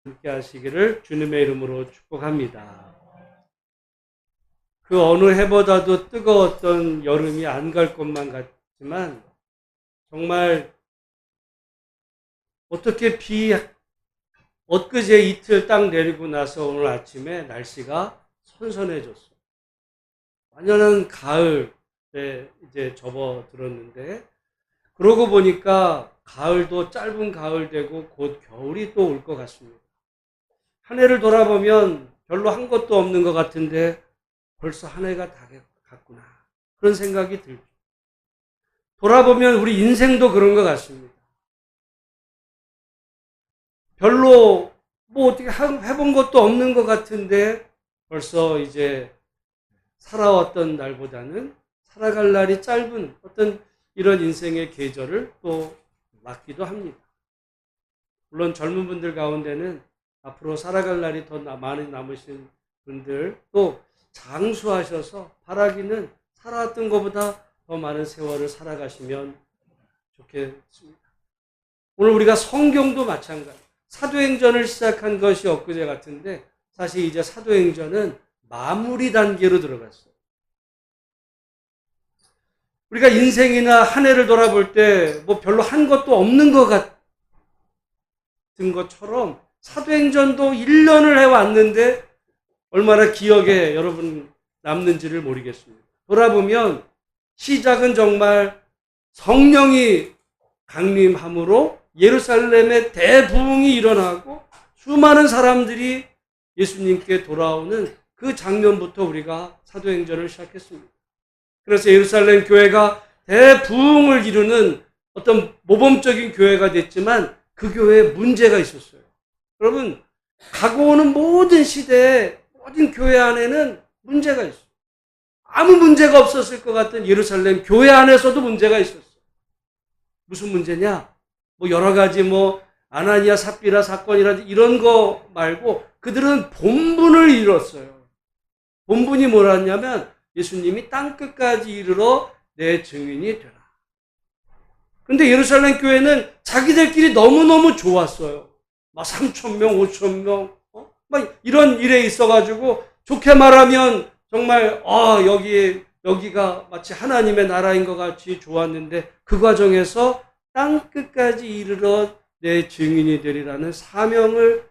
함께 하시기를 주님의 이름으로 축복합니다. 그 어느 해보다도 뜨거웠던 여름이 안 갈 것만 같지만 정말 어떻게 엊그제 이틀 딱 내리고 나서 오늘 아침에 날씨가 선선해졌어요. 완연한 가을에 이제 접어들었는데 그러고 보니까 가을도 짧은 가을 되고 곧 겨울이 또 올 것 같습니다. 한 해를 돌아보면 별로 한 것도 없는 것 같은데 벌써 한 해가 다 갔구나. 그런 생각이 들죠. 돌아보면 우리 인생도 그런 것 같습니다. 별로 뭐 어떻게 해본 것도 없는 것 같은데 벌써 이제 살아왔던 날보다는 살아갈 날이 짧은 어떤 이런 인생의 계절을 또 맞기도 합니다. 물론 젊은 분들 가운데는 앞으로 살아갈 날이 더 많이 남으신 분들 또 장수하셔서 바라기는 살아왔던 것보다 더 많은 세월을 살아가시면 좋겠습니다. 오늘 우리가 성경도 마찬가지. 사도행전을 시작한 것이 엊그제 같은데 사실 이제 사도행전은 마무리 단계로 들어갔어요. 우리가 인생이나 한 해를 돌아볼 때 뭐 별로 한 것도 없는 것 같은 것처럼 사도행전도 1년을 해왔는데 얼마나 기억에 여러분 남는지를 모르겠습니다. 돌아보면 시작은 정말 성령이 강림함으로 예루살렘에 대부흥이 일어나고 수많은 사람들이 예수님께 돌아오는 그 장면부터 우리가 사도행전을 시작했습니다. 그래서 예루살렘 교회가 대부흥을 이루는 어떤 모범적인 교회가 됐지만 그 교회에 문제가 있었어요. 여러분, 가고 오는 모든 시대에 모든 교회 안에는 문제가 있어요. 아무 문제가 없었을 것 같은 예루살렘 교회 안에서도 문제가 있었어요. 무슨 문제냐? 뭐 여러 가지 아나니아 삽비라 사건이라든지 이런 거 말고 그들은 본분을 잃었어요. 본분이 뭐라냐면 예수님이 땅끝까지 이르러 내 증인이 되라. 근데 예루살렘 교회는 자기들끼리 너무너무 좋았어요. 막 3,000명, 5,000명, 막 이런 일에 있어가지고 좋게 말하면 정말 여기가 마치 하나님의 나라인 것 같이 좋았는데 그 과정에서 땅끝까지 이르러 내 증인이 되리라는 사명을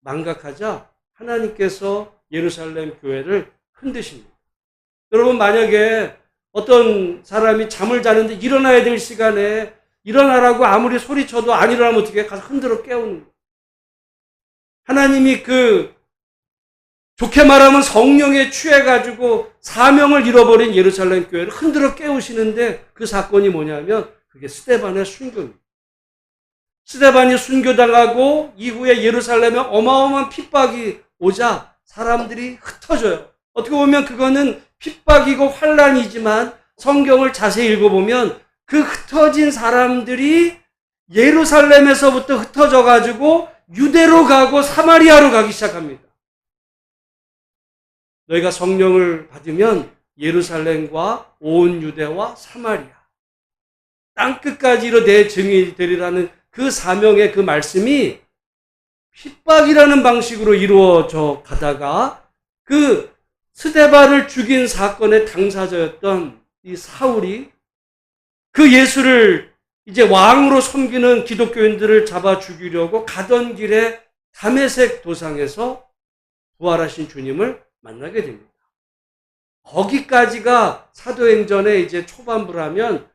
망각하자 하나님께서 예루살렘 교회를 흔드십니다. 여러분, 만약에 어떤 사람이 잠을 자는데 일어나야 될 시간에 일어나라고 아무리 소리쳐도 안 일어나면 어떻게 가서 흔들어 깨우는 거예요. 하나님이 좋게 말하면 성령에 취해가지고 사명을 잃어버린 예루살렘 교회를 흔들어 깨우시는데 그 사건이 뭐냐면 그게 스데반의 순교입니다. 스데반이 순교당하고 이후에 예루살렘에 어마어마한 핍박이 오자 사람들이 흩어져요. 어떻게 보면 그거는 핍박이고 환란이지만 성경을 자세히 읽어보면 그 흩어진 사람들이 예루살렘에서부터 흩어져가지고 유대로 가고 사마리아로 가기 시작합니다. 너희가 성령을 받으면 예루살렘과 온 유대와 사마리아 땅끝까지로 내 증인이 되리라는 그 사명의 그 말씀이 핍박이라는 방식으로 이루어져 가다가 그 스데반을 죽인 사건의 당사자였던 이 사울이 그 예수를 이제 왕으로 섬기는 기독교인들을 잡아 죽이려고 가던 길에 다메섹 도상에서 부활하신 주님을 만나게 됩니다. 거기까지가 사도행전의 이제 초반부라면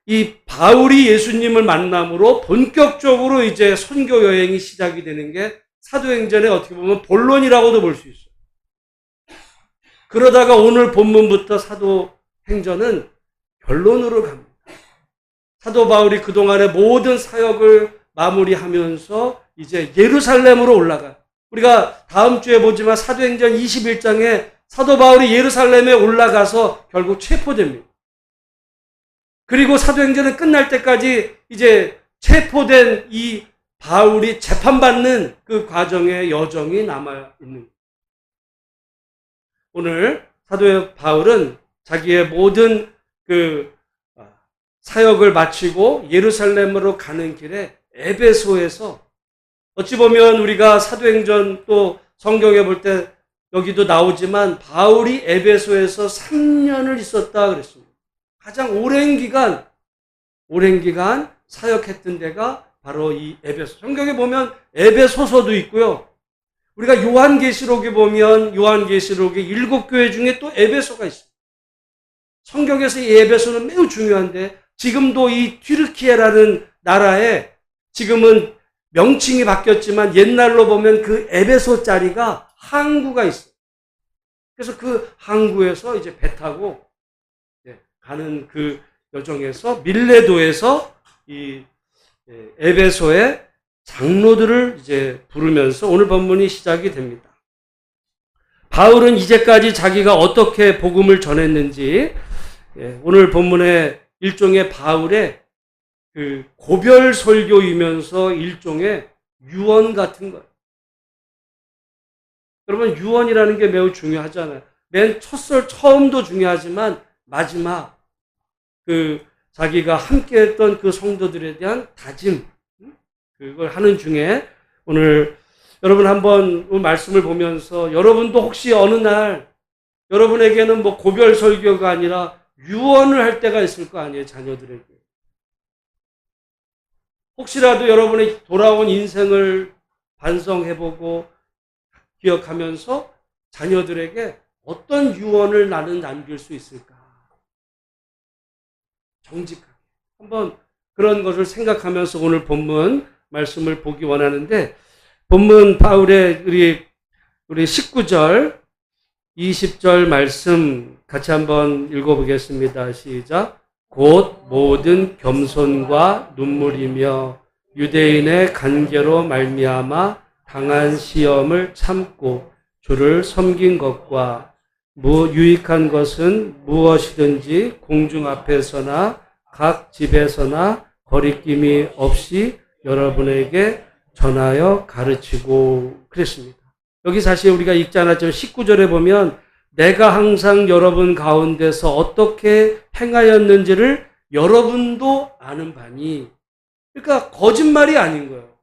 이 바울이 예수님을 만남으로 본격적으로 이제 선교 여행이 시작이 되는 게 사도행전의 어떻게 보면 본론이라고도 볼 수 있어요. 그러다가 오늘 본문부터 사도행전은 결론으로 갑니다. 사도 바울이 그동안의 모든 사역을 마무리하면서 이제 예루살렘으로 올라가요. 우리가 다음 주에 보지만 사도행전 21장에 사도 바울이 예루살렘에 올라가서 결국 체포됩니다. 그리고 사도행전은 끝날 때까지 이제 체포된 이 바울이 재판받는 그 과정의 여정이 남아있는 거예요. 오늘 사도 바울은 자기의 모든 사역을 마치고 예루살렘으로 가는 길에 에베소에서 어찌 보면 우리가 사도행전 또 성경에 볼 때 여기도 나오지만 바울이 에베소에서 3년을 있었다 그랬습니다. 가장 오랜 기간 사역했던 데가 바로 이 에베소. 성경에 보면 에베소서도 있고요. 우리가 요한계시록에 보면 요한계시록의 7교회 중에 또 에베소가 있어요. 성경에서 이 에베소는 매우 중요한데 지금도 이 튀르키예라는 나라에 지금은 명칭이 바뀌었지만 옛날로 보면 그 에베소 자리가 항구가 있어요. 그래서 그 항구에서 이제 배 타고 가는 그 여정에서 밀레도에서 이 에베소의 장로들을 이제 부르면서 오늘 본문이 시작이 됩니다. 바울은 이제까지 자기가 어떻게 복음을 전했는지 오늘 본문의 일종의 바울의 그 고별 설교이면서 일종의 유언 같은 거예요. 여러분 유언이라는 게 매우 중요하잖아요. 맨 첫설 처음도 중요하지만 마지막 그 자기가 함께했던 그 성도들에 대한 다짐 그걸 하는 중에 오늘 여러분 한번 말씀을 보면서 여러분도 혹시 어느 날 여러분에게는 뭐 고별 설교가 아니라 유언을 할 때가 있을 거 아니에요, 자녀들에게. 혹시라도 여러분의 돌아온 인생을 반성해보고 기억하면서 자녀들에게 어떤 유언을 나는 남길 수 있을까? 정직하게. 한번 그런 것을 생각하면서 오늘 본문 말씀을 보기 원하는데 본문 바울의 우리 19절 20절 말씀 같이 한번 읽어보겠습니다. 시작. 곧 모든 겸손과 눈물이며 유대인의 간계로 말미암아 당한 시험을 참고 주를 섬긴 것과 유익한 것은 무엇이든지 공중 앞에서나 각 집에서나 거리낌이 없이 여러분에게 전하여 가르치고 그랬습니다. 여기 사실 우리가 읽지 않았지만 19절에 보면 내가 항상 여러분 가운데서 어떻게 행하였는지를 여러분도 아는 바니. 그러니까 거짓말이 아닌 거예요.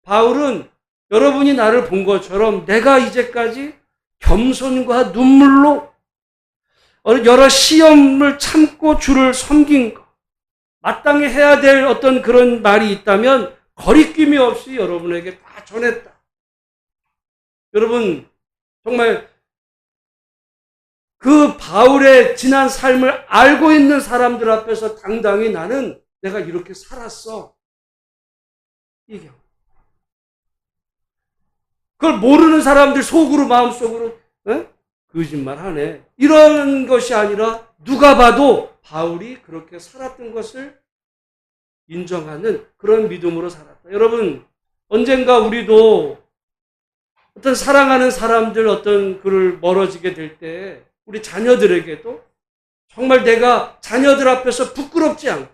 바울은 여러분이 나를 본 것처럼 내가 이제까지 겸손과 눈물로 여러 시험을 참고 주를 섬긴 것. 마땅히 해야 될 어떤 그런 말이 있다면 거리낌이 없이 여러분에게 다 전했다. 여러분 정말 그 바울의 지난 삶을 알고 있는 사람들 앞에서 당당히 나는 내가 이렇게 살았어. 이게 그걸 모르는 사람들 속으로 마음속으로 거짓말하네. 이런 것이 아니라 누가 봐도 바울이 그렇게 살았던 것을 인정하는 그런 믿음으로 살았다. 여러분 언젠가 우리도 어떤 사랑하는 사람들 어떤 그를 멀어지게 될 때 우리 자녀들에게도 정말 내가 자녀들 앞에서 부끄럽지 않고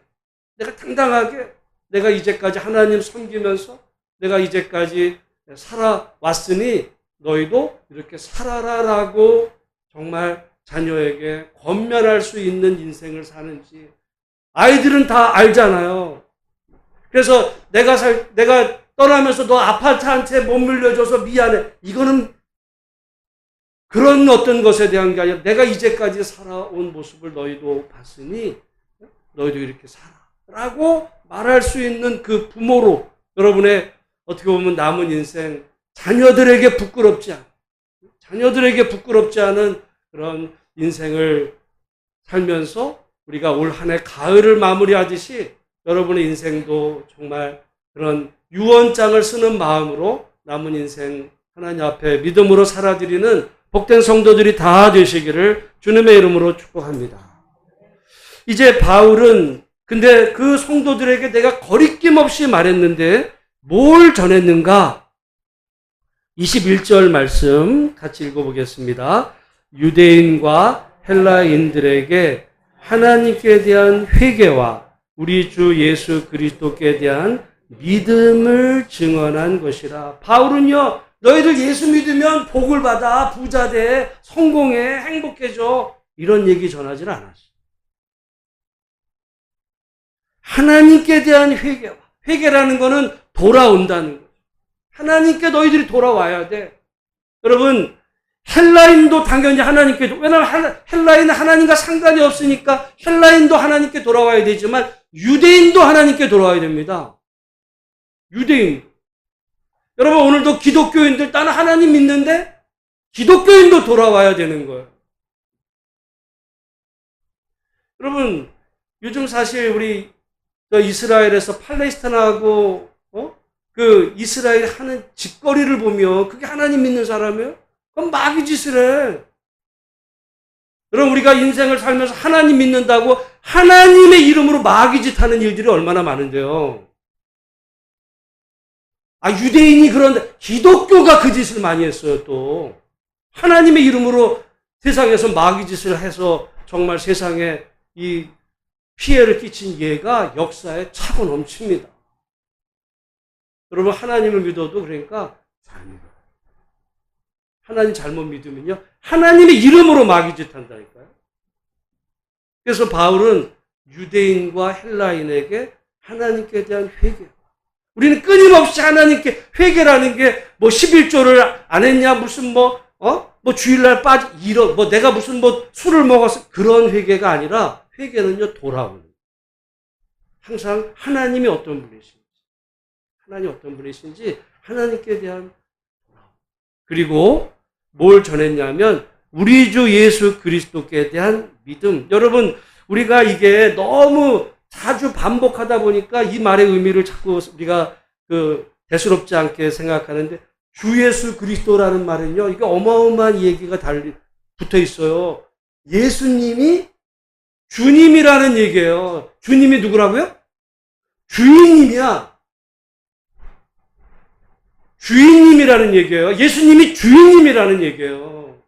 내가 당당하게 내가 이제까지 하나님 섬기면서 내가 이제까지 살아왔으니 너희도 이렇게 살아라라고 정말 자녀에게 권면할 수 있는 인생을 사는지 아이들은 다 알잖아요. 그래서 내가 떠나면서 너 아파트 한 채 못 물려줘서 미안해. 이거는 그런 어떤 것에 대한 게 아니라 내가 이제까지 살아온 모습을 너희도 봤으니 너희도 이렇게 살아. 라고 말할 수 있는 그 부모로 여러분의 어떻게 보면 남은 인생 자녀들에게 부끄럽지 않은 그런 인생을 살면서 우리가 올 한 해 가을을 마무리하듯이 여러분의 인생도 정말 그런 유언장을 쓰는 마음으로 남은 인생 하나님 앞에 믿음으로 살아드리는 복된 성도들이 다 되시기를 주님의 이름으로 축복합니다. 이제 바울은 근데 그 성도들에게 내가 거리낌 없이 말했는데 뭘 전했는가? 21절 말씀 같이 읽어보겠습니다. 유대인과 헬라인들에게 하나님께 대한 회개와 우리 주 예수 그리스도께 대한 믿음을 증언한 것이라. 바울은요, 너희들 예수 믿으면 복을 받아, 부자 돼, 성공해, 행복해져. 이런 얘기 전하지는 않았어요. 하나님께 대한 회개와, 회개라는 거는 돌아온다는 거예요. 하나님께 너희들이 돌아와야 돼. 여러분, 헬라인도 당연히 하나님께, 왜냐하면 헬라인은 하나님과 상관이 없으니까 헬라인도 하나님께 돌아와야 되지만 유대인도 하나님께 돌아와야 됩니다. 유대인. 여러분, 오늘도 기독교인들, 나는 하나님 믿는데 기독교인도 돌아와야 되는 거예요. 여러분, 요즘 사실 우리 이스라엘에서 팔레스타인하고 그 이스라엘 하는 짓거리를 보면 그게 하나님 믿는 사람이에요? 그럼 마귀 짓을 해. 여러분, 우리가 인생을 살면서 하나님 믿는다고 하나님의 이름으로 마귀 짓 하는 일들이 얼마나 많은데요. 유대인이 그런데 기독교가 그 짓을 많이 했어요. 또 하나님의 이름으로 세상에서 마귀 짓을 해서 정말 세상에 이 피해를 끼친 예가 역사에 차고 넘칩니다. 여러분, 하나님을 믿어도 그러니까 잘 믿어요. 하나님 잘못 믿으면요, 하나님의 이름으로 마귀짓 한다니까요. 그래서 바울은 유대인과 헬라인에게 하나님께 대한 회개. 우리는 끊임없이 하나님께 회개라는 게 11조를 안 했냐, 무슨 주일날 내가 무슨 술을 먹어서 그런 회개가 아니라 회개는요, 돌아오는. 항상 하나님이 어떤 분이신지, 하나님께 대한 돌아옴. 그리고 뭘 전했냐면 우리 주 예수 그리스도께 대한 믿음. 여러분, 우리가 이게 너무 자주 반복하다 보니까 이 말의 의미를 자꾸 우리가 대수롭지 않게 생각하는데, 주 예수 그리스도라는 말은요, 이게 어마어마한 얘기가 붙어 있어요. 예수님이 주님이라는 얘기예요. 주님이 누구라고요? 주인님이야. 주인님이라는 얘기예요. 예수님이 주인님이라는 얘기예요.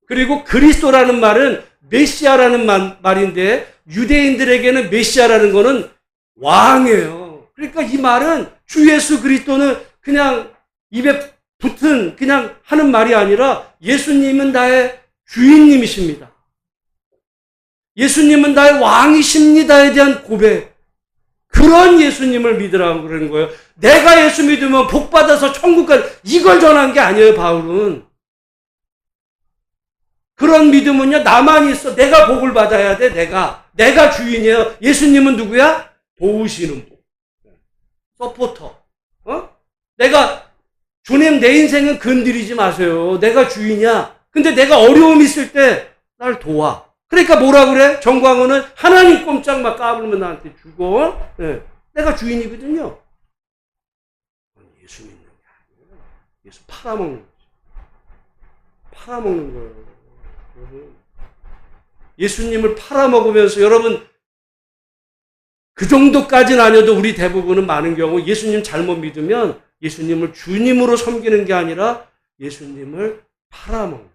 그리고 그리스도라는 말은 메시아라는 말인데, 유대인들에게는 메시아라는 거는 왕이에요. 그러니까 이 말은 주 예수 그리스도는 그냥 입에 붙은 그냥 하는 말이 아니라 예수님은 나의 주인님이십니다. 예수님은 나의 왕이십니다에 대한 고백. 그런 예수님을 믿으라고 그러는 거예요. 내가 예수 믿으면 복 받아서 천국 가는, 이걸 전한 게 아니에요, 바울은. 그런 믿음은요, 나만 있어. 내가 복을 받아야 돼, 내가 주인이에요. 예수님은 누구야? 도우시는 분. 서포터. 주님, 내 인생은 건드리지 마세요. 내가 주인이야. 근데 내가 어려움 있을 때 날 도와. 그러니까 뭐라 그래? 정광훈은 하나님 꼼짝 막 까불면 나한테 주고, 내가 주인이거든요. 예수 믿는 게 아니에요. 예수 팔아먹는 거예요. 예수님을 팔아먹으면서, 여러분, 그 정도까지는 아니어도 우리 대부분은 많은 경우 예수님 잘못 믿으면 예수님을 주님으로 섬기는 게 아니라 예수님을 팔아먹는,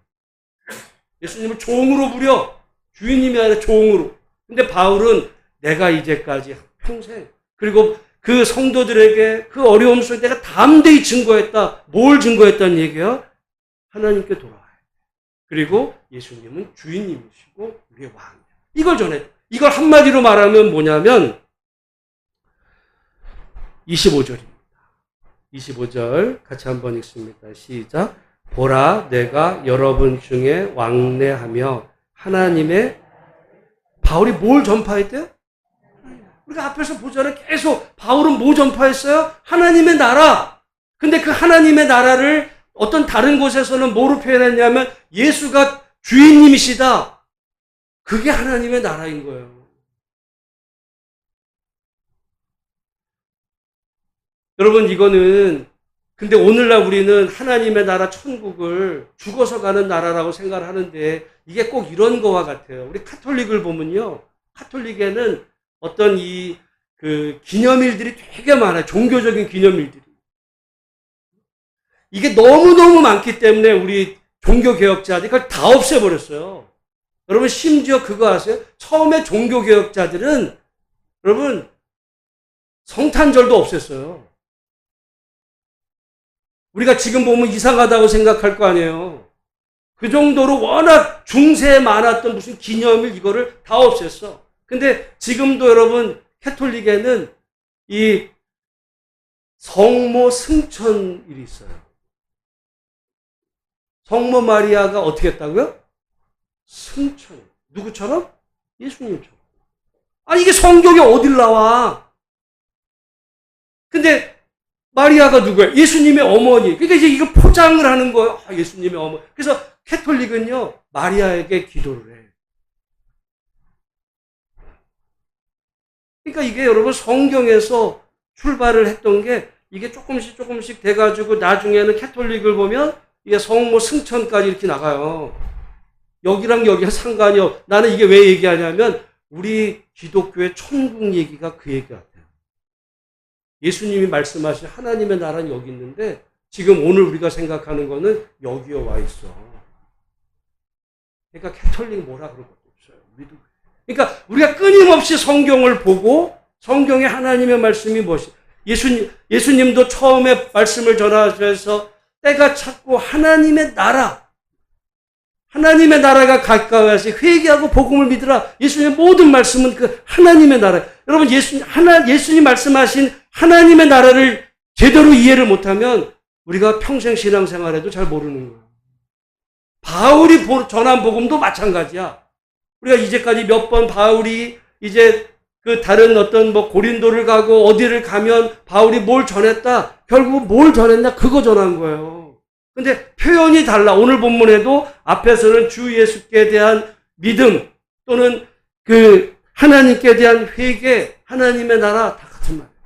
예수님을 종으로 부려. 주인님이 아니라 종으로. 근데 바울은 내가 이제까지 평생, 그리고 그 성도들에게 그 어려움 속에 내가 담대히 증거했다. 뭘 증거했다는 얘기야? 하나님께 돌아와야 돼. 그리고 예수님은 주인님이시고 우리의 왕이야. 이걸 전해. 이걸 한마디로 말하면 뭐냐면 25절입니다. 25절 같이 한번 읽습니다. 시작. 보라, 내가 여러분 중에 왕래하며 하나님의, 바울이 뭘 전파했대요? 우리가 앞에서 보잖아요. 계속 바울은 뭐 전파했어요? 하나님의 나라. 근데 그 하나님의 나라를 어떤 다른 곳에서는 뭐로 표현했냐면 예수가 주인님이시다. 그게 하나님의 나라인 거예요. 여러분, 이거는, 근데 오늘날 우리는 하나님의 나라 천국을 죽어서 가는 나라라고 생각을 하는데 이게 꼭 이런 거와 같아요. 우리 카톨릭을 보면요, 카톨릭에는 어떤 기념일들이 되게 많아요. 종교적인 기념일들이. 이게 너무너무 많기 때문에 우리 종교개혁자들이 그걸 다 없애버렸어요. 여러분, 심지어 그거 아세요? 처음에 종교개혁자들은, 여러분, 성탄절도 없앴어요. 우리가 지금 보면 이상하다고 생각할 거 아니에요. 그 정도로 워낙 중세에 많았던 무슨 기념일 이거를 다 없앴어. 근데 지금도 여러분, 캐톨릭에는 이 성모 승천일이 있어요. 성모 마리아가 어떻게 했다고요? 승천. 누구처럼? 예수님처럼. 아, 이게 성경에 어딜 나와? 근데 마리아가 누구야? 예수님의 어머니. 그러니까 이제 이거 포장을 하는 거예요. 아, 예수님의 어머니. 그래서 캐톨릭은요, 마리아에게 기도를 해. 그러니까 이게 여러분 성경에서 출발을 했던 게 이게 조금씩 돼가지고 나중에는 캐톨릭을 보면 이게 성모 승천까지 이렇게 나가요. 여기랑 여기가 상관이 없. 나는 이게 왜 얘기하냐면 우리 기독교의 천국 얘기가 그 얘기 같아요. 예수님이 말씀하신 하나님의 나라는 여기 있는데 지금 오늘 우리가 생각하는 거는 여기에 와 있어. 그러니까 캐톨릭 뭐라 그럴 것도 없어요. 우리도. 그러니까 우리가 끊임없이 성경을 보고 성경에 하나님의 말씀이 무엇이 예수님도 처음에 말씀을 전하셔서 때가 찼고 하나님의 나라가 가까이 와서 회개하고 복음을 믿으라. 예수님의 모든 말씀은 그 하나님의 나라. 여러분 예수님 말씀하신 하나님의 나라를 제대로 이해를 못하면 우리가 평생 신앙생활에도 잘 모르는 거예요. 바울이 전한 복음도 마찬가지야. 우리가 이제까지 몇 번 바울이 이제 그 다른 어떤 뭐 고린도를 가고 어디를 가면 바울이 뭘 전했다. 결국 뭘 전했나 그거 전한 거예요. 근데 표현이 달라. 오늘 본문에도 앞에서는 주 예수께 대한 믿음 또는 그 하나님께 대한 회개, 하나님의 나라 다 같은 말이에요.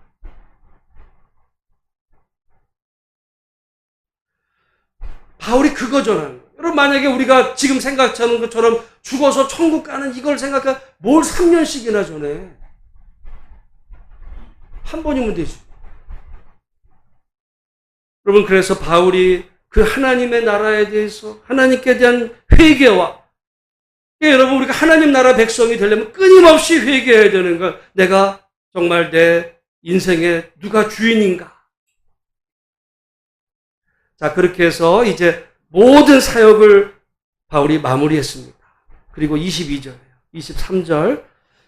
바울이 그거 전하는 거예요. 여러분 만약에 우리가 지금 생각하는 것처럼 죽어서 천국 가는 이걸 생각하면 뭘 3년씩이나 전해. 한 번이면 되지. 여러분 그래서 바울이 그 하나님의 나라에 대해서 하나님께 대한 회개와 여러분 우리가 하나님 나라 백성이 되려면 끊임없이 회개해야 되는 거. 내가 정말 내 인생에 누가 주인인가. 자 그렇게 해서 이제 모든 사역을 바울이 마무리했습니다. 그리고 22절, 23절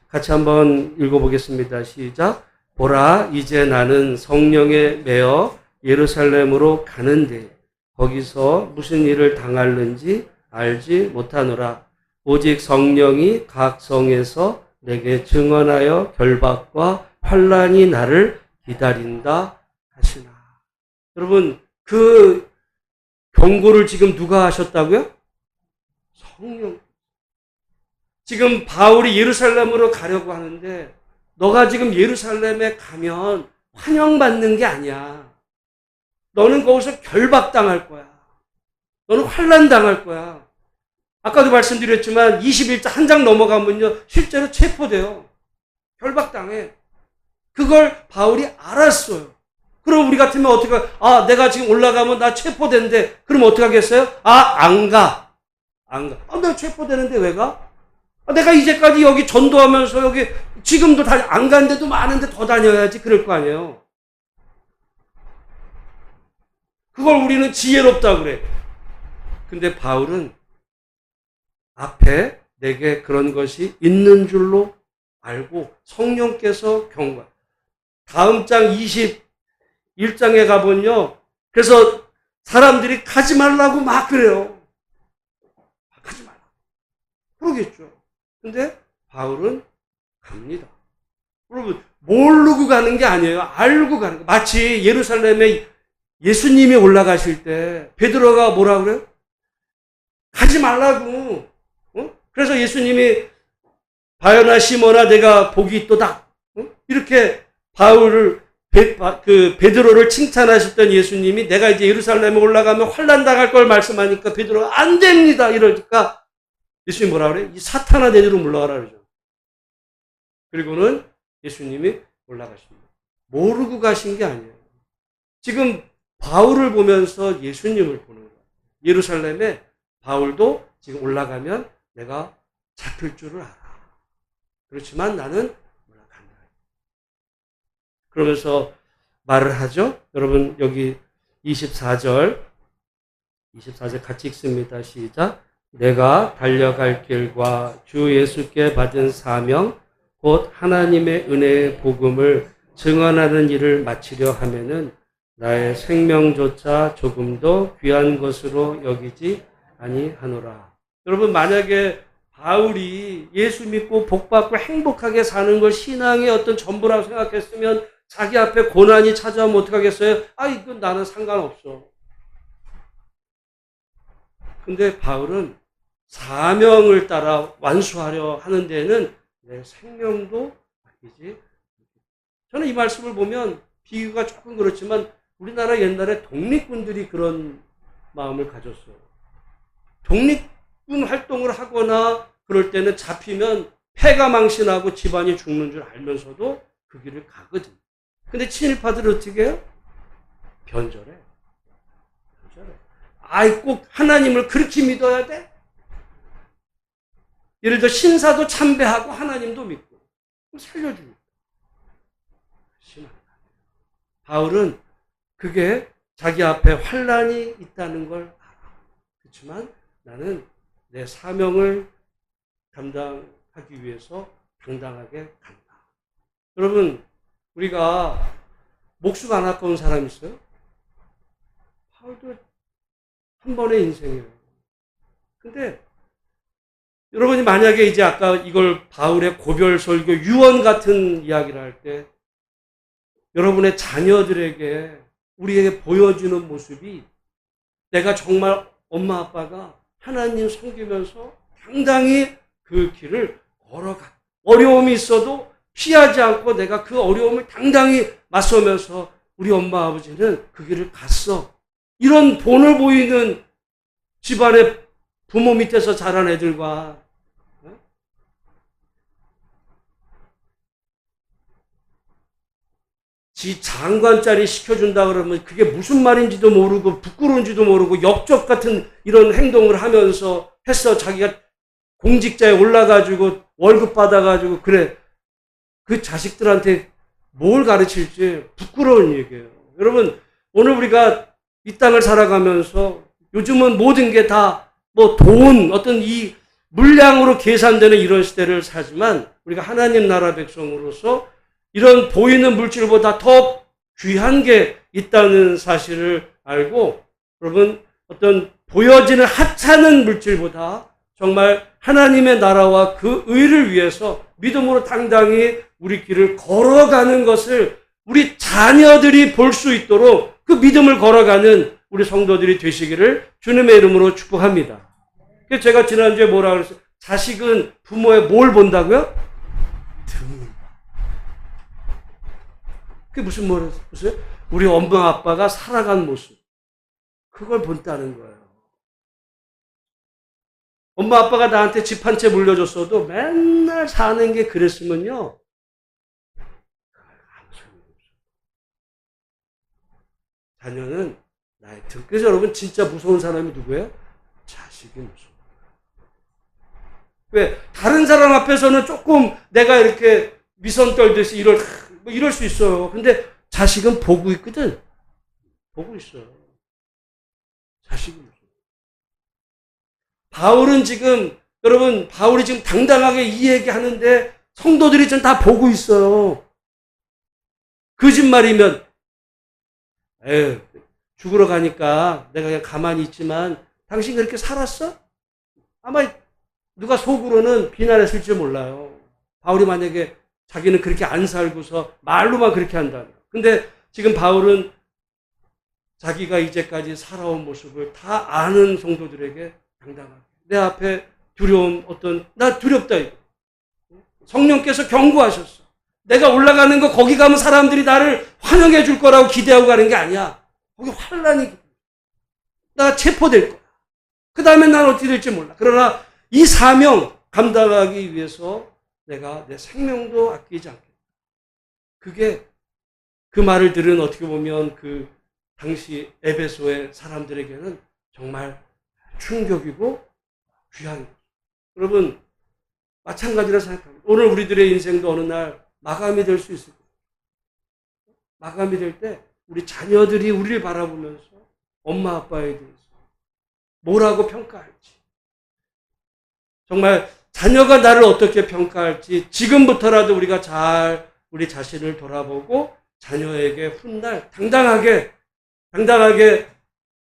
같이 한번 읽어보겠습니다. 시작. 보라 이제 나는 성령에 매어 예루살렘으로 가는데 거기서 무슨 일을 당할는지 알지 못하노라. 오직 성령이 각 성에서 내게 증언하여 결박과 환난이 나를 기다린다 하시나. 여러분 그 경고를 지금 누가 하셨다고요? 성령. 지금 바울이 예루살렘으로 가려고 하는데 너가 지금 예루살렘에 가면 환영받는 게 아니야. 너는 거기서 결박당할 거야. 너는 환난당할 거야. 아까도 말씀드렸지만 21장 한 장 넘어가면요. 실제로 체포돼요. 결박당해. 그걸 바울이 알았어요. 그럼 우리 같으면 어떻게, 내가 지금 올라가면 나 체포된대. 그럼 어떻게 하겠어요? 안 가. 나 체포되는데 왜 가? 내가 이제까지 여기 전도하면서 여기 지금도 안 간 데도 많은데 더 다녀야지. 그럴 거 아니에요. 그걸 우리는 지혜롭다고 그래. 근데 바울은 앞에 내게 그런 것이 있는 줄로 알고 성령께서 경고하. 다음 장 21장에 가보면요. 그래서 사람들이 가지 말라고 막 그래요. 가지 말라고. 그러겠죠. 근데 바울은 갑니다. 여러분 모르고 가는 게 아니에요. 알고 가는 거. 마치 예루살렘에 예수님이 올라가실 때 베드로가 뭐라 그래요? 가지 말라고. 그래서 예수님이 바요나 시몬아 내가 복이 있도다. 이렇게 바울을 베드로를 칭찬하셨던 예수님이 내가 이제 예루살렘에 올라가면 환난 당할 걸 말씀하니까 베드로가 안 됩니다. 이러니까 예수님이 뭐라 그래요? 이 사탄아 내리로 물러가라 그러죠. 그리고는 예수님이 올라가십니다. 모르고 가신 게 아니에요. 지금 바울을 보면서 예수님을 보는 거예요. 예루살렘에 바울도 지금 올라가면 내가 잡힐 줄을 알아. 그렇지만 나는 올라간다. 그러면서 말을 하죠. 여러분 여기 24절 같이 읽습니다. 시작. 내가 달려갈 길과 주 예수께 받은 사명 곧 하나님의 은혜의 복음을 증언하는 일을 마치려 하면은 나의 생명조차 조금도 귀한 것으로 여기지 아니하노라. 여러분, 만약에 바울이 예수 믿고 복받고 행복하게 사는 걸 신앙의 어떤 전부라고 생각했으면 자기 앞에 고난이 찾아오면 어떡하겠어요? 이건 나는 상관없어. 근데 바울은 사명을 따라 완수하려 하는 데에는 내 생명도 아끼지. 저는 이 말씀을 보면 비유가 조금 그렇지만 우리나라 옛날에 독립군들이 그런 마음을 가졌어요. 독립군 활동을 하거나 그럴 때는 잡히면 패가 망신하고 집안이 죽는 줄 알면서도 그 길을 가거든. 근데 친일파들은 어떻게 해요? 변절해. 꼭 하나님을 그렇게 믿어야 돼? 예를 들어 신사도 참배하고 하나님도 믿고 살려줍니다. 바울은 그게 자기 앞에 환난이 있다는 걸 알아. 그렇지만 나는 내 사명을 감당하기 위해서 당당하게 간다. 여러분, 우리가 목숨 안 아까운 사람 있어요? 바울도 한 번의 인생이에요. 근데 여러분이 만약에 이제 아까 이걸 바울의 고별설교 유언 같은 이야기를 할 때 여러분의 자녀들에게 우리에게 보여주는 모습이 내가 정말 엄마 아빠가 하나님 섬기면서 당당히 그 길을 걸어가. 어려움이 있어도 피하지 않고 내가 그 어려움을 당당히 맞서면서 우리 엄마 아버지는 그 길을 갔어. 이런 본을 보이는 집안의 부모 밑에서 자란 애들과 지 장관짜리 시켜준다 그러면 그게 무슨 말인지도 모르고 부끄러운지도 모르고 역적 같은 이런 행동을 하면서 했어. 자기가 공직자에 올라가지고 월급 받아가지고 그래. 그 자식들한테 뭘 가르칠지 부끄러운 얘기예요. 여러분, 오늘 우리가 이 땅을 살아가면서 요즘은 모든 게 다 뭐 돈, 어떤 이 물량으로 계산되는 이런 시대를 살지만 우리가 하나님 나라 백성으로서 이런 보이는 물질보다 더 귀한 게 있다는 사실을 알고 여러분 어떤 보여지는 하찮은 물질보다 정말 하나님의 나라와 그 의를 위해서 믿음으로 당당히 우리 길을 걸어가는 것을 우리 자녀들이 볼 수 있도록 그 믿음을 걸어가는 우리 성도들이 되시기를 주님의 이름으로 축복합니다. 그래서 제가 지난주에 뭐라 그랬어요? 자식은 부모의 뭘 본다고요? 등. 그게 무슨 말이었어요? 우리 엄마 아빠가 살아간 모습. 그걸 본다는 거예요. 엄마 아빠가 나한테 집 한 채 물려줬어도 맨날 사는 게 그랬으면요. 자녀는 나의 등. 그래서 여러분 진짜 무서운 사람이 누구예요? 자식이 무서워. 왜? 다른 사람 앞에서는 조금 내가 이렇게 미선 떨듯이 이럴 수 있어요. 근데 자식은 보고 있거든. 보고 있어요. 자식이 무서워. 바울이 지금 당당하게 이 얘기 하는데 성도들이 지금 다 보고 있어요. 거짓말이면, 죽으러 가니까 내가 그냥 가만히 있지만 당신 그렇게 살았어? 아마 누가 속으로는 비난했을지 몰라요. 바울이 만약에 자기는 그렇게 안 살고서 말로만 그렇게 한다면. 근데 지금 바울은 자기가 이제까지 살아온 모습을 다 아는 성도들에게 당당하게. 내 앞에 두려움, 나 두렵다, 이거. 성령께서 경고하셨어. 내가 올라가는 거 거기 가면 사람들이 나를 환영해 줄 거라고 기대하고 가는 게 아니야. 거기 환란이, 나 체포될 거야. 그 다음에 난 어떻게 될지 몰라. 그러나 이 사명 감당하기 위해서 내가 내 생명도 아끼지 않겠다. 그게 그 말을 들은 어떻게 보면 그 당시 에베소의 사람들에게는 정말 충격이고 귀한 거죠. 여러분 마찬가지로 생각합니다. 오늘 우리들의 인생도 어느 날 마감이 될 수 있을 거예요. 마감이 될 때 우리 자녀들이 우리를 바라보면서 엄마 아빠에 대해서 뭐라고 평가할지, 정말 자녀가 나를 어떻게 평가할지 지금부터라도 우리가 잘 우리 자신을 돌아보고 자녀에게 훗날 당당하게 당당하게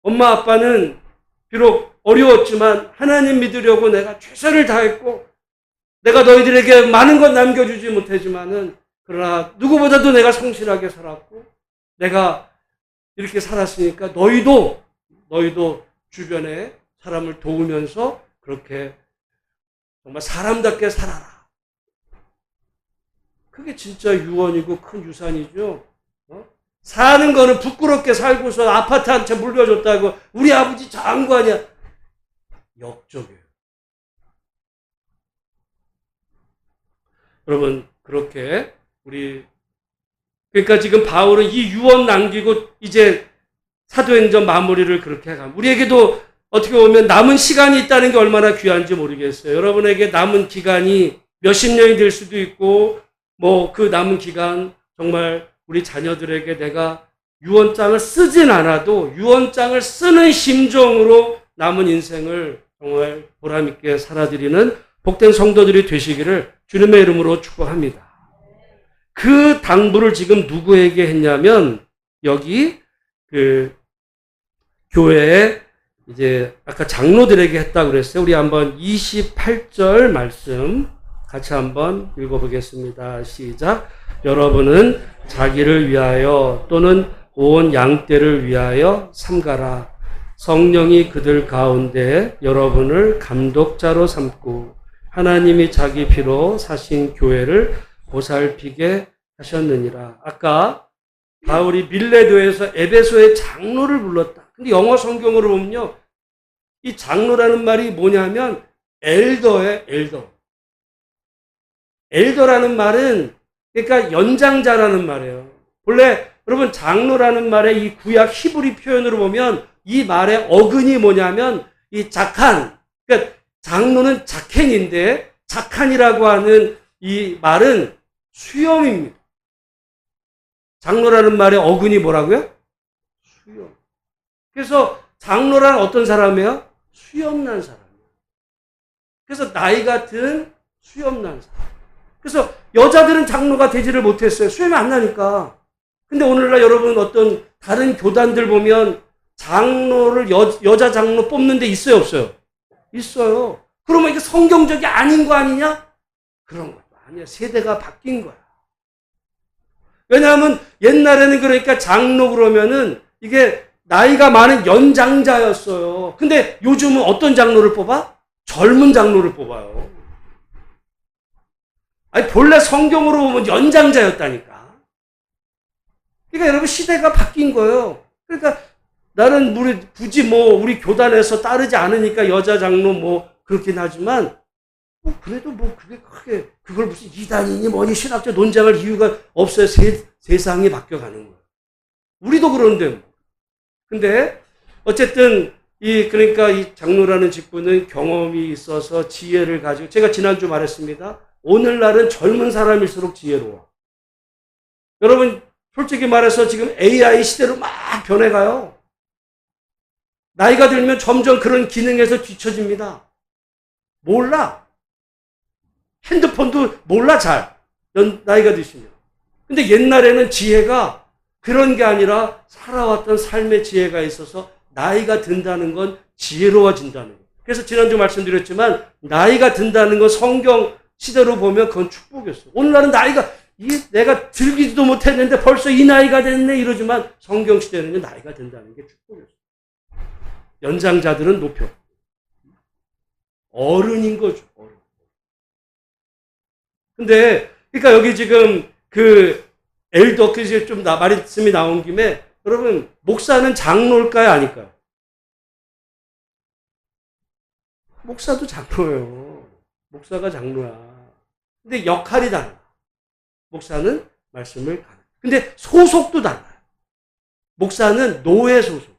엄마 아빠는 비록 어려웠지만 하나님 믿으려고 내가 최선을 다했고 내가 너희들에게 많은 것 남겨주지 못하지만은 그러나 누구보다도 내가 성실하게 살았고 내가 이렇게 살았으니까 너희도 주변에 사람을 도우면서 그렇게 정말 사람답게 살아라. 그게 진짜 유언이고 큰 유산이죠. 사는 거는 부끄럽게 살고서 아파트 한 채 물려줬다고 우리 아버지 장관이야. 역적이에요. 여러분 그렇게 그러니까 지금 바울은 이 유언 남기고 이제 사도행전 마무리를 그렇게 해가. 우리에게도 어떻게 보면 남은 시간이 있다는 게 얼마나 귀한지 모르겠어요. 여러분에게 남은 기간이 몇십 년이 될 수도 있고 뭐 그 남은 기간 정말 우리 자녀들에게 내가 유언장을 쓰진 않아도 유언장을 쓰는 심정으로 남은 인생을 정말 보람있게 살아드리는 복된 성도들이 되시기를 주님의 이름으로 축복합니다. 그 당부를 지금 누구에게 했냐면 여기 그 교회에 이제 아까 장로들에게 했다고 그랬어요. 우리 한번 28절 말씀 같이 한번 읽어보겠습니다. 시작. 여러분은 자기를 위하여 또는 온 양떼를 위하여 삼가라. 성령이 그들 가운데 여러분을 감독자로 삼고 하나님이 자기 피로 사신 교회를 보살피게 하셨느니라. 아까 바울이 밀레도에서 에베소의 장로를 불렀다. 근데 영어 성경으로 보면요. 이 장로라는 말이 뭐냐면 엘더예요, 엘더. 엘더라는 말은 그러니까 연장자라는 말이에요. 본래 여러분 장로라는 말의 이 구약 히브리 표현으로 보면 이 말의 어근이 뭐냐면 이 자칸. 그러니까 장로는 자켄인데 자칸이라고 하는 이 말은 수염입니다. 장로라는 말의 어근이 뭐라고요? 수염. 그래서 장로란 어떤 사람이에요? 수염난 사람이에요. 그래서 나이 같은 수염난 사람. 그래서 여자들은 장로가 되지를 못했어요. 수염이 안 나니까. 근데 오늘날 여러분 어떤 다른 교단들 보면 장로를 여자 장로 뽑는 데 있어요, 없어요? 있어요. 그러면 이게 성경적이 아닌 거 아니냐? 그런 것도 아니야. 세대가 바뀐 거야. 왜냐하면 옛날에는 그러니까 장로 그러면은 이게 나이가 많은 연장자였어요. 근데 요즘은 어떤 장로를 뽑아? 젊은 장로를 뽑아요. 아니, 본래 성경으로 보면 연장자였다니까. 그러니까 여러분 시대가 바뀐 거예요. 그러니까 나는 굳이 우리 교단에서 따르지 않으니까 여자 장로 그렇긴 하지만 그래도 그게 크게 그걸 무슨 이단이니 뭐니 신학적 논쟁할 이유가 없어요. 세상이 바뀌어가는 거예요. 우리도 그런데 근데 어쨌든 그러니까 이 장로라는 직분은 경험이 있어서 지혜를 가지고 제가 지난주 말했습니다. 오늘날은 젊은 사람일수록 지혜로워. 여러분 솔직히 말해서 지금 AI 시대로 막 변해가요. 나이가 들면 점점 그런 기능에서 뒤처집니다. 몰라. 핸드폰도 몰라 잘. 나이가 드시면. 근데 옛날에는 지혜가 그런 게 아니라 살아왔던 삶의 지혜가 있어서 나이가 든다는 건 지혜로워진다는 거예요. 그래서 지난주 말씀드렸지만 나이가 든다는 건 성경 시대로 보면 그건 축복이었어요. 오늘날은 내가 들기도 못했는데 벌써 이 나이가 됐네 이러지만 성경 시대는 나이가 든다는 게 축복이었어요. 연장자들은 높여. 어른인 거죠. 어른. 근데 그러니까 여기 지금 엘더 그래서 좀 말씀이 나온 김에 여러분 목사는 장로일까요, 아닐까요? 목사도 장로예요. 목사가 장로야. 근데 역할이 달라. 목사는 말씀을 가르쳐. 근데 소속도 달라요. 목사는 노예 소속.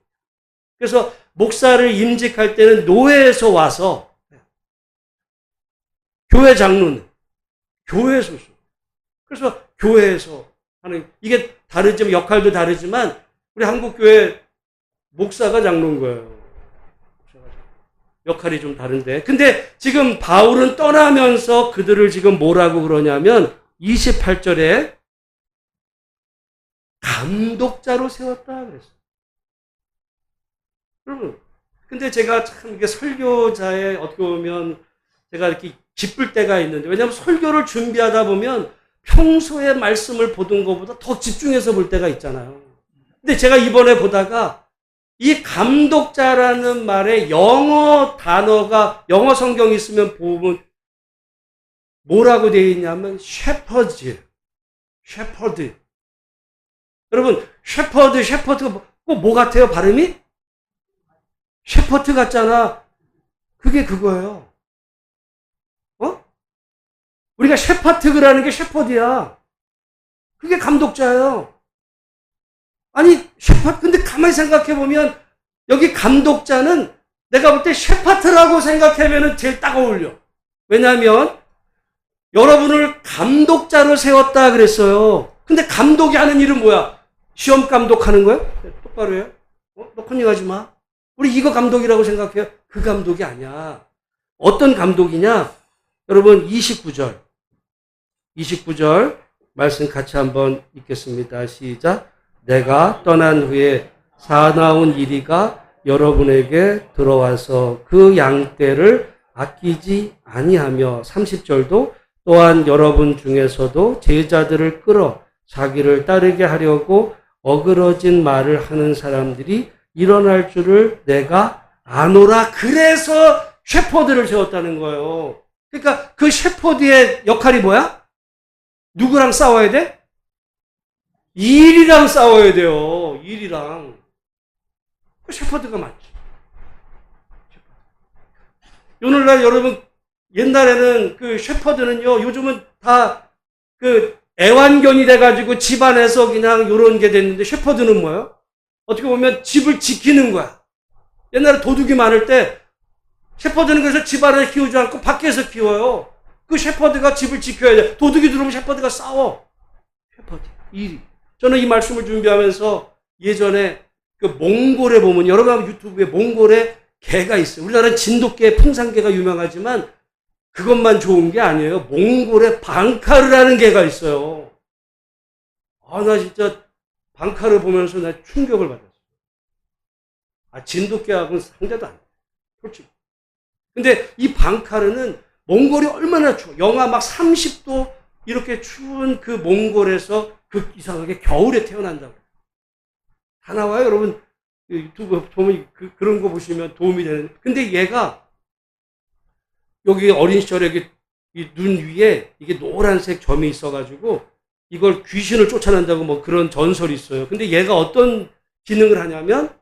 그래서 목사를 임직할 때는 노예에서 와서 교회 장로는 교회 소속. 그래서 교회에서 하는 이게 다르지만 역할도 다르지만 우리 한국교회 목사가 장로인 거예요. 역할이 좀 다른데. 근데 지금 바울은 떠나면서 그들을 지금 뭐라고 그러냐면 28절에 감독자로 세웠다 그랬어요. 여러분, 근데 제가 참 이게 설교자의 어떻게 보면 제가 이렇게 기쁠 때가 있는데, 왜냐하면 설교를 준비하다 보면 평소에 말씀을 보던 것보다 더 집중해서 볼 때가 있잖아요. 근데 제가 이번에 보다가 이 감독자라는 말에 영어 단어가, 영어 성경이 있으면 보면 뭐라고 되어 있냐면 셰퍼드. 여러분, 셰퍼드가 꼭 뭐 같아요? 발음이? 셰퍼드 같잖아. 그게 그거예요. 어? 우리가 셰퍼드라는 게 셰퍼드야. 그게 감독자예요. 아니, 근데 가만히 생각해 보면 여기 감독자는 내가 볼 때 셰퍼드라고 생각하면 제일 딱 어울려. 왜냐하면 여러분을 감독자로 세웠다 그랬어요. 근데 감독이 하는 일은 뭐야? 시험 감독하는 거야? 똑바로 해요. 너 컨닝하지 마. 우리 이거 감독이라고 생각해요. 그 감독이 아니야. 어떤 감독이냐? 여러분 29절 말씀 같이 한번 읽겠습니다. 시작. 내가 떠난 후에 사나운 이리가 여러분에게 들어와서 그 양떼를 아끼지 아니하며 30절도 또한 여러분 중에서도 제자들을 끌어 자기를 따르게 하려고 어그러진 말을 하는 사람들이 일어날 줄을 내가 아노라. 그래서 셰퍼드를 세웠다는 거예요. 그러니까 그 셰퍼드의 역할이 뭐야? 누구랑 싸워야 돼? 일이랑 싸워야 돼요. 일이랑. 그 셰퍼드가 맞지. 오늘날 여러분, 옛날에는 그 셰퍼드는요, 요즘은 다 그 애완견이 돼가지고 집안에서 그냥 요런 게 됐는데, 셰퍼드는 뭐예요? 어떻게 보면 집을 지키는 거야. 옛날에 도둑이 많을 때 셰퍼드는 그래서 집안에 키우지 않고 밖에서 키워요. 그 셰퍼드가 집을 지켜야 돼. 도둑이 들어오면 셰퍼드가 싸워. 셰퍼드 일이. 저는 이 말씀을 준비하면서 예전에 그 몽골에 보면 여러 가지 유튜브에 몽골에 개가 있어요. 우리나라는 진돗개, 풍산개가 유명하지만 그것만 좋은 게 아니에요. 몽골에 방카르라는 개가 있어요. 나 진짜 방카르 보면서 나 충격을 받았어요. 진돗개하고는 상대도 안 돼. 솔직히. 근데 이 방카르는 몽골이 얼마나 추워. 영하 막 30도 이렇게 추운 그 몽골에서 그 이상하게 겨울에 태어난다고. 다 나와요, 여러분. 유튜브 보면 그런 거 보시면 도움이 되는. 근데 얘가 여기 어린 시절에 이 눈 위에 이게 노란색 점이 있어가지고 이걸 귀신을 쫓아낸다고 뭐 그런 전설이 있어요. 근데 얘가 어떤 기능을 하냐면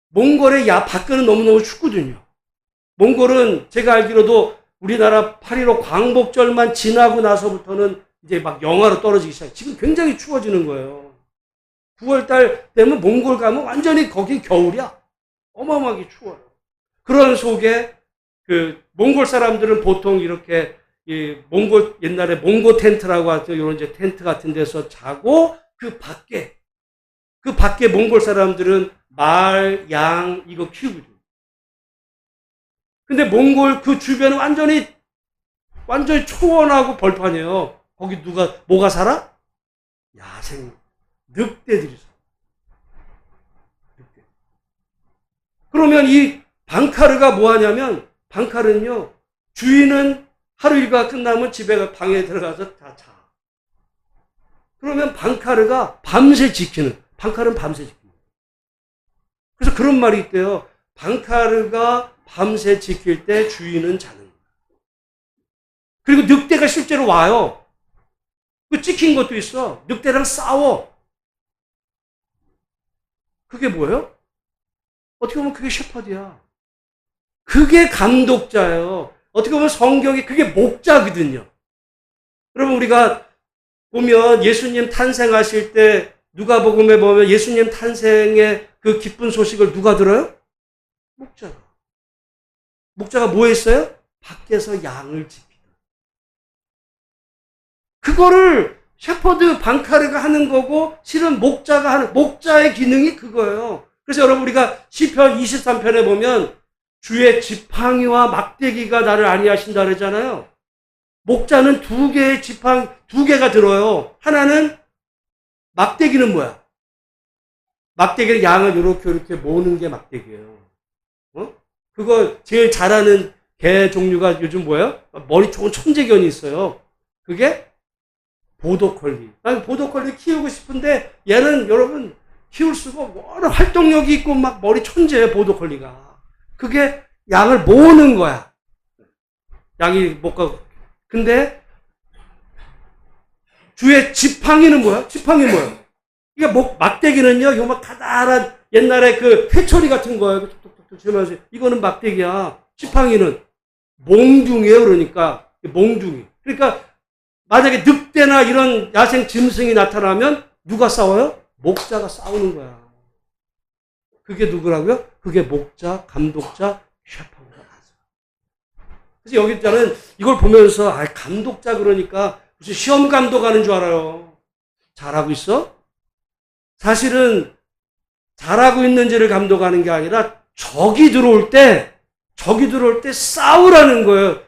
몽골의 밖에는 너무너무 춥거든요. 몽골은 제가 알기로도 우리나라 8.15 광복절만 지나고 나서부터는 이제 막 영하로 떨어지기 시작해요. 지금 굉장히 추워지는 거예요. 9월달 되면 몽골 가면 완전히 거기 겨울이야. 어마어마하게 추워요. 그런 속에 그 몽골 사람들은 보통 이렇게 이 몽골 옛날에 몽고 텐트라고 하죠. 이런 이제 텐트 같은 데서 자고 그 밖에 몽골 사람들은 말, 양 이거 키우거든요. 근데 몽골 그 주변은 완전히 초원하고 벌판이에요. 거기 뭐가 살아? 야생 늑대들이 살아. 늑대. 그러면 이 방카르가 뭐 하냐면 방카르는요, 주인은 하루 일과가 끝나면 집에 방에 들어가서 다 자. 그러면 방카르가 밤새 지키는. 방카르는 밤새 지키는. 그래서 그런 말이 있대요. 방카르가 밤새 지킬 때 주인은 자는 거예요. 그리고 늑대가 실제로 와요. 그 찍힌 것도 있어. 늑대랑 싸워. 그게 뭐예요? 어떻게 보면 그게 셰퍼드야. 그게 감독자예요. 어떻게 보면 성경이 그게 목자거든요. 여러분, 우리가 보면 예수님 탄생하실 때 누가복음에 보면 예수님 탄생의 그 기쁜 소식을 누가 들어요? 목자가 뭐 했어요? 밖에서 양을 지키다. 그거를 셰퍼드 방카르가 하는 거고 실은 목자가 하는, 목자의 기능이 그거예요. 그래서 여러분, 우리가 시편 23편에 보면 주의 지팡이와 막대기가 나를 안위하신다 그러잖아요. 목자는 2개의 지팡이, 2개가 들어요. 하나는 막대기는 뭐야? 막대기를 양을 이렇게 모으는 게 막대기예요. 그거 제일 잘하는 개 종류가 요즘 뭐예요? 머리 좋은 천재견이 있어요. 그게 보더콜리. 난 보더콜리 키우고 싶은데 얘는 여러분 키울 수가 없고 활동력이 있고 막 머리 천재예요, 보더콜리가. 그게 양을 모으는 거야. 양이 못 가고. 근데 주의 지팡이는 뭐야? 지팡이 뭐야? 이게 막대기는요, 요막 가다란 옛날에 그 회초리 같은 거예요. 톡톡톡 치면서 이거는 막대기야. 지팡이는 몽둥이에요. 그러니까 몽둥이. 그러니까 만약에 늑대나 이런 야생 짐승이 나타나면 누가 싸워요? 목자가 싸우는 거야. 그게 누구라고요? 그게 목자, 감독자, 셰퍼드가 맞아. 그래서 여기 저는 이걸 보면서 감독자 그러니까 무슨 시험 감독하는 줄 알아요. 잘하고 있어? 사실은 잘하고 있는지를 감독하는 게 아니라 적이 들어올 때 싸우라는 거예요.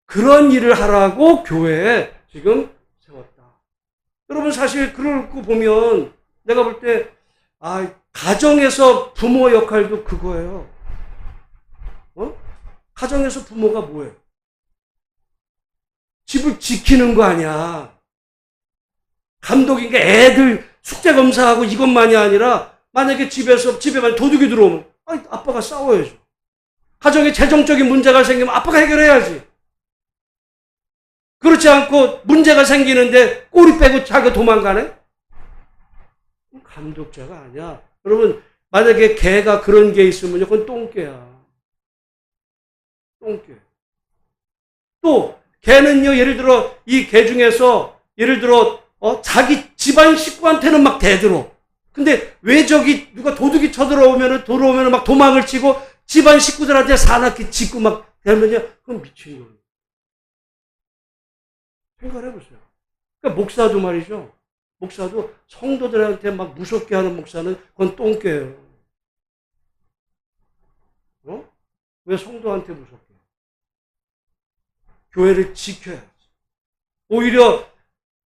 그런 일을 하라고 교회에 지금 세웠다. 여러분 사실 그러고 보면 내가 볼 때 가정에서 부모 역할도 그거예요. 가정에서 부모가 뭐예요? 집을 지키는 거 아니야. 감독인 게 애들 숙제 검사하고 이것만이 아니라 만약에 집에만 도둑이 들어오면 아빠가 싸워야죠. 가정에 재정적인 문제가 생기면 아빠가 해결해야지. 그렇지 않고 문제가 생기는데 꼬리 빼고 자기가 도망가네? 감독자가 아니야. 여러분 만약에 개가 그런 게 있으면 그건 똥개야. 똥개. 또 개는요, 예를 들어 이 개 중에서 예를 들어 자기 집안 식구한테는 막 대들어. 근데 왜 저기 누가 도둑이 들어오면은 막 도망을 치고 집안 식구들한테 사납게 짖고 막 대면요, 그건 미친 거예요. 생각해 보세요. 그러니까 목사도 말이죠. 목사도 성도들한테 막 무섭게 하는 목사는 그건 똥개예요. 왜 성도한테 무섭게? 교회를 지켜야지. 오히려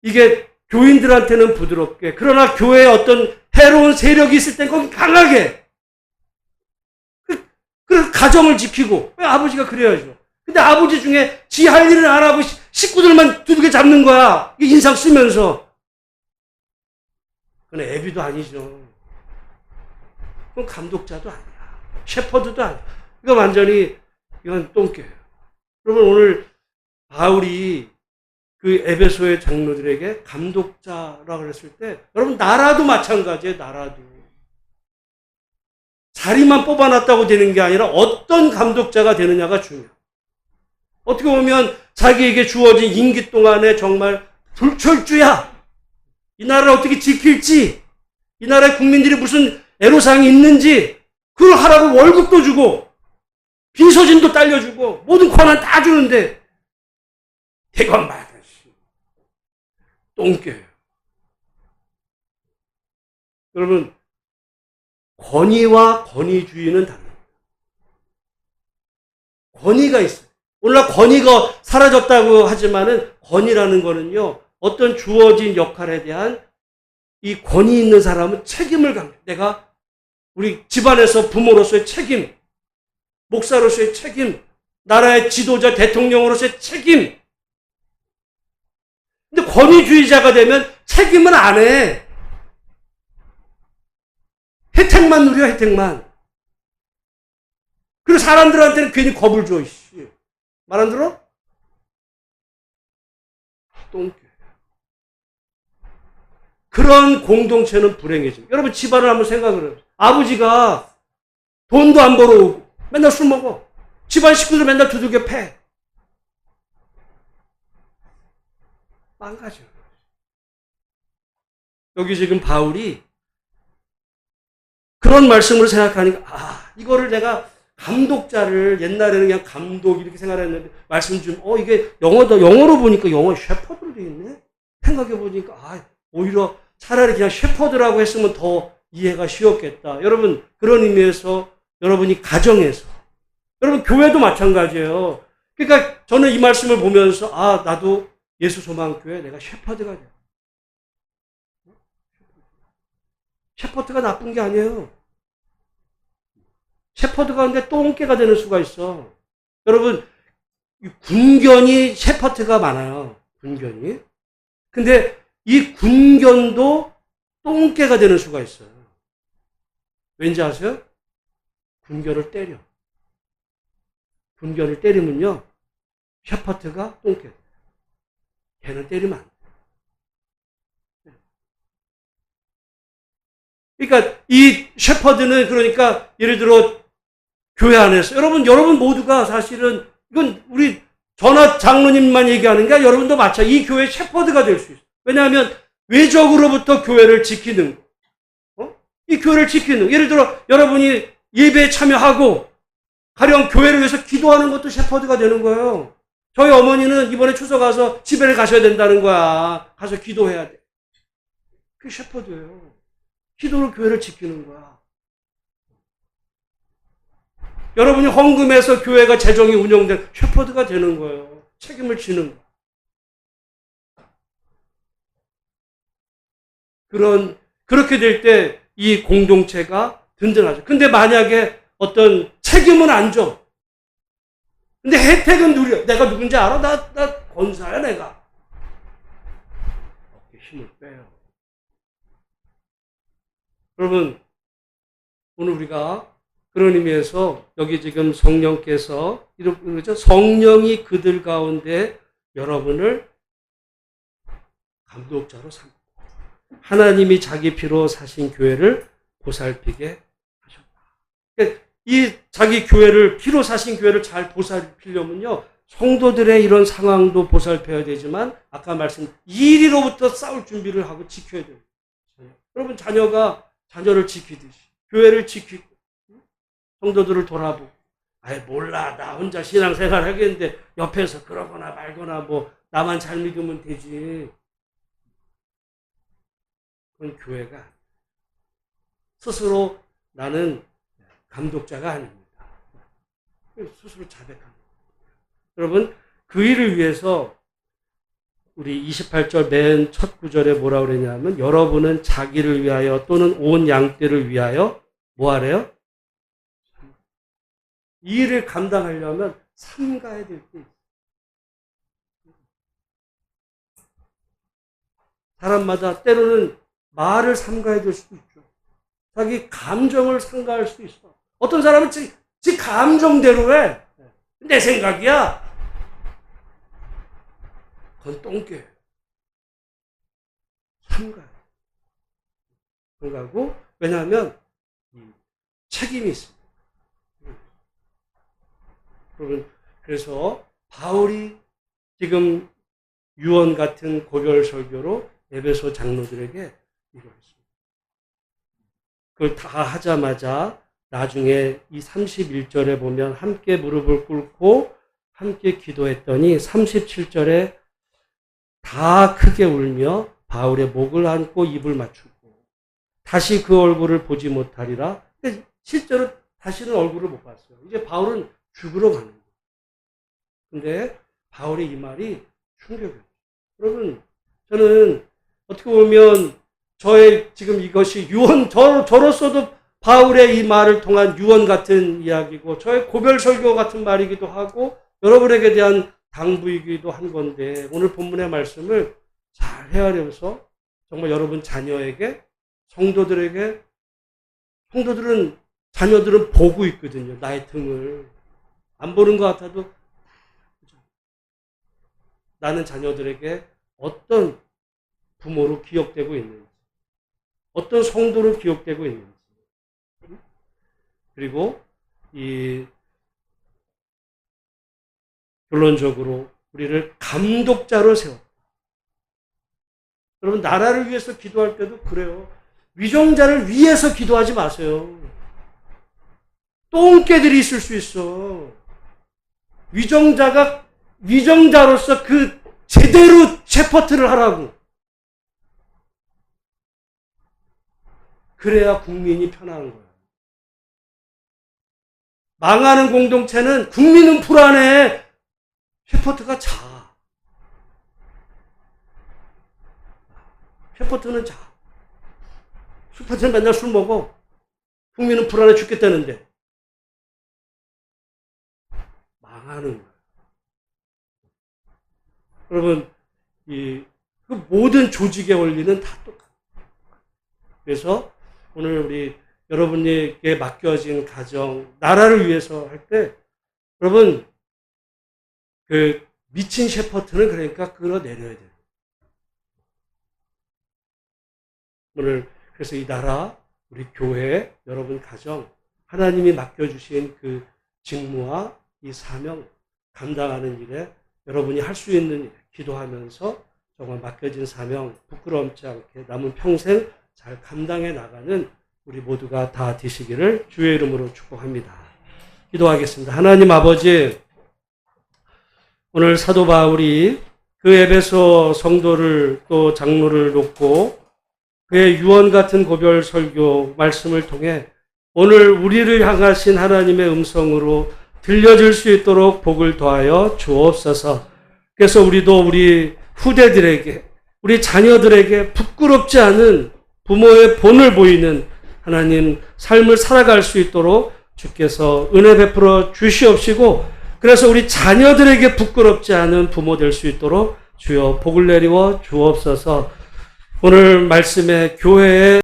이게 교인들한테는 부드럽게, 그러나 교회에 어떤 해로운 세력이 있을 땐 거기 강하게. 그래서 가정을 지키고, 왜 아버지가 그래야죠. 근데 아버지 중에 지 할 일을 안 하고 식구들만 두둑에 잡는 거야. 인상 쓰면서. 그건 애비도 아니죠. 그건 감독자도 아니야. 셰퍼드도 아니야. 이건 똥개예요. 여러분 오늘 바울이 그 에베소의 장로들에게 감독자라고 그랬을 때 여러분 나라도 마찬가지예요. 나라도. 자리만 뽑아놨다고 되는 게 아니라 어떤 감독자가 되느냐가 중요해요. 어떻게 보면 자기에게 주어진 임기 동안에 정말 불철주야. 이 나라를 어떻게 지킬지, 이 나라의 국민들이 무슨 애로사항이 있는지 그걸 하라고 월급도 주고 비서진도 딸려주고 모든 권한 다 주는데 대관 말듯이 똥개예요. 여러분 권위와 권위주의는 다릅니다. 권위가 있어요. 오늘날 권위가 사라졌다고 하지만은 권위라는 거는요, 어떤 주어진 역할에 대한 이 권위 있는 사람은 책임을 갖는, 내가 우리 집안에서 부모로서의 책임, 목사로서의 책임, 나라의 지도자 대통령으로서의 책임. 근데 권위주의자가 되면 책임은 안 해. 혜택만 누려, 혜택만. 그리고 사람들한테는 괜히 겁을 줘, 씨. 말 안 들어? 똥개. 그런 공동체는 불행해집니다. 여러분 집안을 한번 생각을 해요. 아버지가 돈도 안 벌어오고 맨날 술 먹어. 집안 식구들 맨날 두들겨 패. 망가져. 여기 지금 바울이 그런 말씀을 생각하니까 이거를 내가 감독자를 옛날에는 그냥 감독 이렇게 생각했는데 말씀 좀 이게 영어로 보니까 영어 셰퍼드로 되어 있네. 생각해 보니까 오히려 차라리 그냥 셰퍼드라고 했으면 더 이해가 쉬웠겠다. 여러분 그런 의미에서 여러분이 가정에서 여러분 교회도 마찬가지예요. 그러니까 저는 이 말씀을 보면서 나도 예수 소망교회 내가 셰퍼드가 돼. 셰퍼드가 나쁜 게 아니에요. 셰퍼드가 근데 똥개가 되는 수가 있어. 여러분, 군견이 셰퍼드가 많아요. 군견이. 근데 이 군견도 똥개가 되는 수가 있어요. 왠지 아세요? 군견을 때려. 군견을 때리면요, 셰퍼드가 똥개. 걔는 때리면 안 돼. 그러니까 이 셰퍼드는 그러니까 예를 들어 교회 안에서 여러분 모두가 사실은 이건 우리 전하 장로님만 얘기하는 게 아니라 여러분도 마찬가지. 이 교회 셰퍼드가 될 수 있어요. 왜냐하면 외적으로부터 교회를 지키는 거. 이 교회를 지키는 거. 예를 들어 여러분이 예배에 참여하고 가령 교회를 위해서 기도하는 것도 셰퍼드가 되는 거예요. 저희 어머니는 이번에 추석 가서 집에를 가셔야 된다는 거야. 가서 기도해야 돼. 그게 셰퍼드예요. 기도로 교회를 지키는 거야. 여러분이 헌금해서 교회가 재정이 운영된 셰퍼드가 되는 거예요. 책임을 지는 거예요. 그렇게 될 때 이 공동체가 든든하죠. 근데 만약에 어떤 책임은 안 줘. 근데 혜택은 누려. 내가 누군지 알아? 나 권사야, 내가. 힘을 빼요. 여러분, 오늘 우리가 그런 의미에서 여기 지금 성령께서 이렇게 성령이 그들 가운데 여러분을 감독자로 삼고 하나님이 자기 피로 사신 교회를 보살피게 하셨다. 이 자기 교회를 피로 사신 교회를 잘 보살피려면요, 성도들의 이런 상황도 보살펴야 되지만 아까 말씀 이리로부터 싸울 준비를 하고 지켜야 돼요. 여러분 자녀를 지키듯이 교회를 지키고 성도들을 돌아보고 몰라 나 혼자 신앙생활 하겠는데 옆에서 그러거나 말거나 뭐 나만 잘 믿으면 되지. 그건 교회가 스스로 나는 감독자가 아닙니다. 스스로 자백합니다. 여러분 그 일을 위해서 우리 28절 맨 첫 구절에 뭐라 그러냐면 여러분은 자기를 위하여 또는 온 양떼를 위하여 뭐 하래요? 이 일을 감당하려면 삼가야 될 게 있어요. 사람마다 때로는 말을 삼가야 될 수도 있죠. 자기 감정을 삼가할 수도 있어. 어떤 사람은 지 감정대로 해. 내 생각이야. 그건 똥개. 삼가요. 삼가고 왜냐하면 책임이 있습니다. 그래서 바울이 지금 유언 같은 고별 설교로 에베소 장로들에게 이거 했습니다. 그걸 다 하자마자 나중에 이 31절에 보면 함께 무릎을 꿇고 함께 기도했더니 37절에 다 크게 울며 바울의 목을 안고 입을 맞추고 다시 그 얼굴을 보지 못하리라. 실제로 다시는 얼굴을 못 봤어요. 이제 바울은 죽으러 가는 거예요. 근데 바울의 이 말이 충격이었어요. 여러분, 저는 어떻게 보면 저의 지금 이것이 유언, 저로서도 바울의 이 말을 통한 유언 같은 이야기고 저의 고별 설교 같은 말이기도 하고 여러분에게 대한 당부이기도 한 건데 오늘 본문의 말씀을 잘 헤아려서 정말 여러분 자녀에게 성도들은 자녀들은 보고 있거든요. 나의 등을. 안 보는 것 같아도 나는 자녀들에게 어떤 부모로 기억되고 있는지, 어떤 성도로 기억되고 있는지. 그리고 이 결론적으로 우리를 감독자로 세웠다. 여러분 나라를 위해서 기도할 때도 그래요. 위정자를 위해서 기도하지 마세요. 똥개들이 있을 수 있어. 위정자로서 그 제대로 셰퍼트를 하라고. 그래야 국민이 편한 거야. 망하는 공동체는 국민은 불안해. 셰퍼트가 자. 셰퍼트는 자. 술 파티는 맨날 술 먹어. 국민은 불안해 죽겠다는데. 망하는 거예요. 여러분, 그 모든 조직의 원리는 다 똑같아요. 그래서 오늘 우리 여러분에게 맡겨진 가정, 나라를 위해서 할 때, 여러분, 그 미친 셰퍼트는 그러니까 끌어내려야 돼요. 오늘 그래서 이 나라, 우리 교회, 여러분 가정, 하나님이 맡겨주신 그 직무와 이 사명 감당하는 일에 여러분이 할 수 있는 일, 기도하면서 정말 맡겨진 사명 부끄러움지 않게 남은 평생 잘 감당해 나가는 우리 모두가 다 되시기를 주의 이름으로 축복합니다. 기도하겠습니다. 하나님 아버지, 오늘 사도 바울이 그 에베소 성도를 또 장로를 놓고 그의 유언 같은 고별 설교 말씀을 통해 오늘 우리를 향하신 하나님의 음성으로 들려질 수 있도록 복을 더하여 주옵소서. 그래서 우리도 우리 후대들에게, 우리 자녀들에게 부끄럽지 않은 부모의 본을 보이는 하나님 삶을 살아갈 수 있도록 주께서 은혜 베풀어 주시옵시고, 그래서 우리 자녀들에게 부끄럽지 않은 부모 될 수 있도록 주여 복을 내리워 주옵소서. 오늘 말씀에 교회에